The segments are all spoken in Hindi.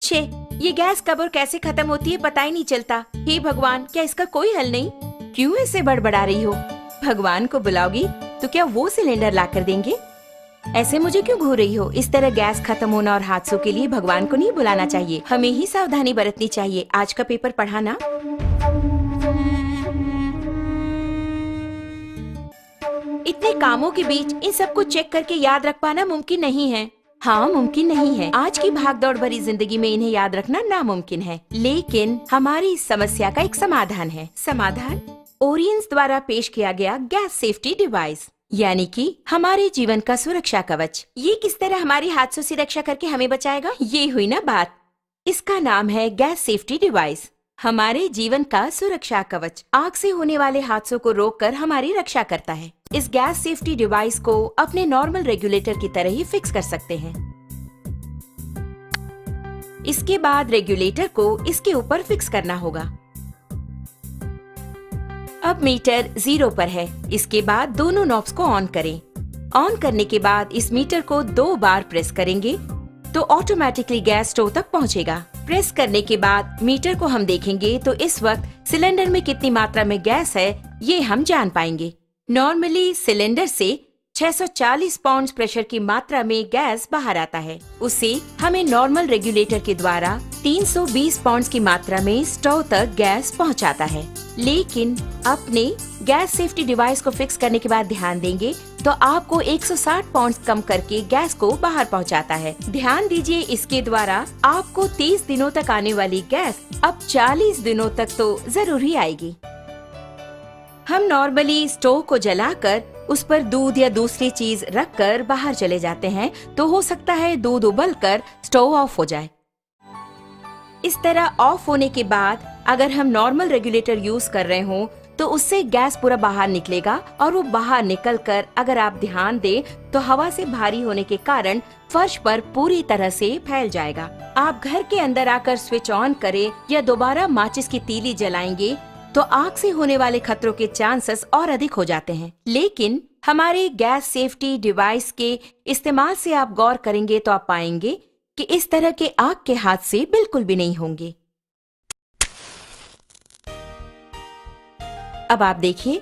छे, ये गैस कब और कैसे खत्म होती है पता ही नहीं चलता। हे भगवान, क्या इसका कोई हल नहीं? क्यों ऐसे बड़बड़ा रही हो? भगवान को बुलाओगी तो क्या वो सिलेंडर ला कर देंगे? ऐसे मुझे क्यों घूर रही हो? इस तरह गैस खत्म होना और हादसों के लिए भगवान को नहीं बुलाना चाहिए, हमें ही सावधानी बरतनी चाहिए। आज का पेपर पढ़ा ना? इतने कामों के बीच इन सबको चेक करके याद रख पाना मुमकिन नहीं है। हाँ, मुमकिन नहीं है। आज की भागदौड़ भरी जिंदगी में इन्हें याद रखना नामुमकिन है, लेकिन हमारी इस समस्या का एक समाधान है। समाधान ओरियंस द्वारा पेश किया गया गैस सेफ्टी डिवाइस, यानी कि हमारे जीवन का सुरक्षा कवच। ये किस तरह हमारी हादसों से रक्षा करके हमें बचाएगा? ये हुई ना बात। इसका नाम है गैस सेफ्टी डिवाइस, हमारे जीवन का सुरक्षा कवच। आग से होने वाले हादसों को रोककर हमारी रक्षा करता है। इस गैस सेफ्टी डिवाइस को अपने नॉर्मल रेगुलेटर की तरह ही फिक्स कर सकते हैं। इसके बाद रेगुलेटर को इसके ऊपर फिक्स करना होगा। अब मीटर 0 पर है। इसके बाद दोनों नॉब्स को ऑन करें। ऑन करने के बाद इस मीटर को 2 बार प्रेस करेंगे तो ऑटोमेटिकली गैस स्टोव तक पहुंचेगा। प्रेस करने के बाद मीटर को हम देखेंगे तो इस वक्त सिलेंडर में कितनी मात्रा में गैस है ये हम जान पाएंगे। नॉर्मली सिलेंडर से 640 पाउंड प्रेशर की मात्रा में गैस बाहर आता है। उसे हमें नॉर्मल रेगुलेटर के द्वारा 320 पाउंड की मात्रा में स्टोव तक गैस पहुंचाता है। लेकिन अपने गैस सेफ्टी डिवाइस को फिक्स करने के बाद ध्यान देंगे तो आपको 160 पाउंड कम करके गैस को बाहर पहुंचाता है। ध्यान दीजिए, इसके द्वारा आपको 30 दिनों तक आने वाली गैस अब 40 दिनों तक तो जरूर ही आएगी। हम नॉर्मली स्टोव को जलाकर उस पर दूध या दूसरी चीज रखकर बाहर चले जाते हैं तो हो सकता है दूध उबलकर स्टोव ऑफ हो जाए। इस तरह ऑफ होने के बाद अगर हम नॉर्मल रेगुलेटर यूज कर रहे हो तो उससे गैस पूरा बाहर निकलेगा और वो बाहर निकलकर अगर आप ध्यान दें तो हवा से भारी होने के कारण फर्श पर पूरी तरह से फैल जाएगा। आप घर के अंदर आकर स्विच ऑन करें या दोबारा माचिस की तीली जलाएंगे तो आग से होने वाले खतरों के चांसेस और अधिक हो जाते हैं। लेकिन हमारे गैस सेफ्टी डिवाइस के इस्तेमाल से आप गौर करेंगे तो आप पाएंगे कि इस तरह के आग के हादसे बिल्कुल भी नहीं होंगे। अब आप देखिए,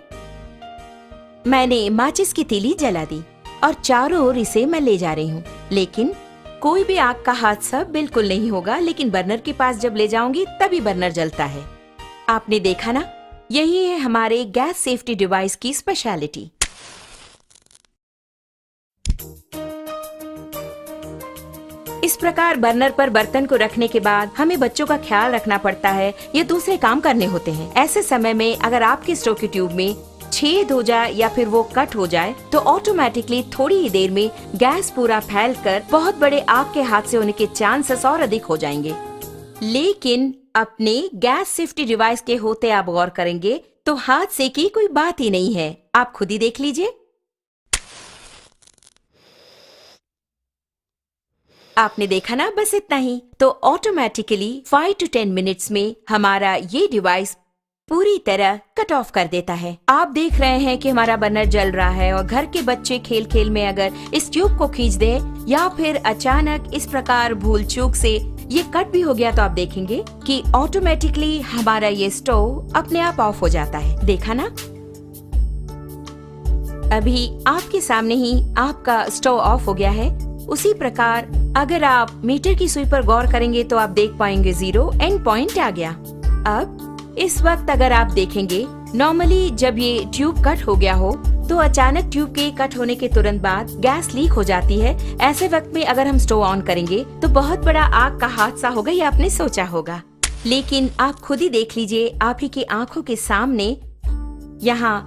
मैंने माचिस की तीली जला दी और चारों ओर इसे मैं ले जा रही हूँ, लेकिन कोई भी आग का हादसा बिल्कुल नहीं होगा। लेकिन बर्नर के पास जब ले जाऊंगी तभी बर्नर जलता है। आपने देखा ना, यही है हमारे गैस सेफ्टी डिवाइस की स्पेशलिटी। इस प्रकार बर्नर पर बर्तन को रखने के बाद हमें बच्चों का ख्याल रखना पड़ता है या दूसरे काम करने होते हैं। ऐसे समय में अगर आपके स्टोव की ट्यूब में छेद हो जाए या फिर वो कट हो जाए तो ऑटोमेटिकली थोड़ी ही देर में गैस पूरा फैलकर बहुत बड़े आग के हादसे होने के चांसेस और अधिक हो जाएंगे। लेकिन अपने गैस सेफ्टी डिवाइस के होते आप गौर करेंगे तो हादसे की कोई बात ही नहीं है। आप खुद ही देख लीजिए। आपने देखा ना, बस इतना ही। तो ऑटोमेटिकली 5 to 10 मिनट्स में हमारा ये डिवाइस पूरी तरह कट ऑफ कर देता है। आप देख रहे हैं कि हमारा बर्नर जल रहा है और घर के बच्चे खेल खेल में अगर इस ट्यूब को खींच दे या फिर अचानक इस प्रकार भूल चूक से ये कट भी हो गया तो आप देखेंगे कि ऑटोमेटिकली हमारा ये स्टोव अपने आप ऑफ हो जाता है। देखा ना, अभी आपके सामने ही आपका स्टोव ऑफ हो गया है। उसी प्रकार अगर आप मीटर की सुई पर गौर करेंगे तो आप देख पाएंगे 0 एंड पॉइंट आ गया। अब इस वक्त अगर आप देखेंगे, नॉर्मली जब ये ट्यूब कट हो गया हो तो अचानक ट्यूब के कट होने के तुरंत बाद गैस लीक हो जाती है। ऐसे वक्त में अगर हम स्टोव ऑन करेंगे तो बहुत बड़ा आग का हादसा होगा, ये आपने सोचा होगा। लेकिन आप खुद ही देख लीजिए, आप ही की आंखों के सामने यहाँ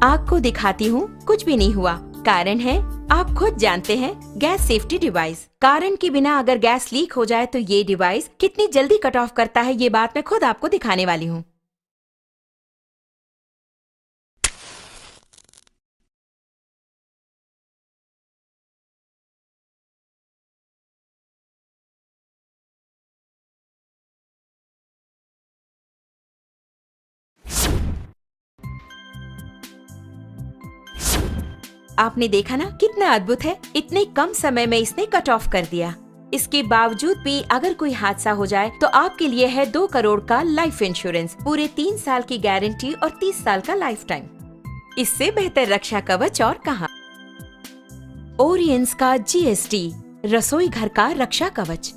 आग को दिखाती हूँ, कुछ भी नहीं हुआ। कारण है, आप खुद जानते हैं, गैस सेफ्टी डिवाइस। कारण के बिना अगर गैस लीक हो जाए तो ये डिवाइस कितनी जल्दी कट ऑफ करता है, ये बात मैं खुद आपको दिखाने वाली हूँ। आपने देखा ना कितना अद्भुत है, इतने कम समय में इसने कट ऑफ कर दिया। इसके बावजूद भी अगर कोई हादसा हो जाए तो आपके लिए है 2 करोड़ का लाइफ इंश्योरेंस, पूरे 3 साल की गारंटी और 30 साल का लाइफ टाइम। इससे बेहतर रक्षा कवच और कहाँ। ओरियंस का GST, रसोई घर का रक्षा कवच।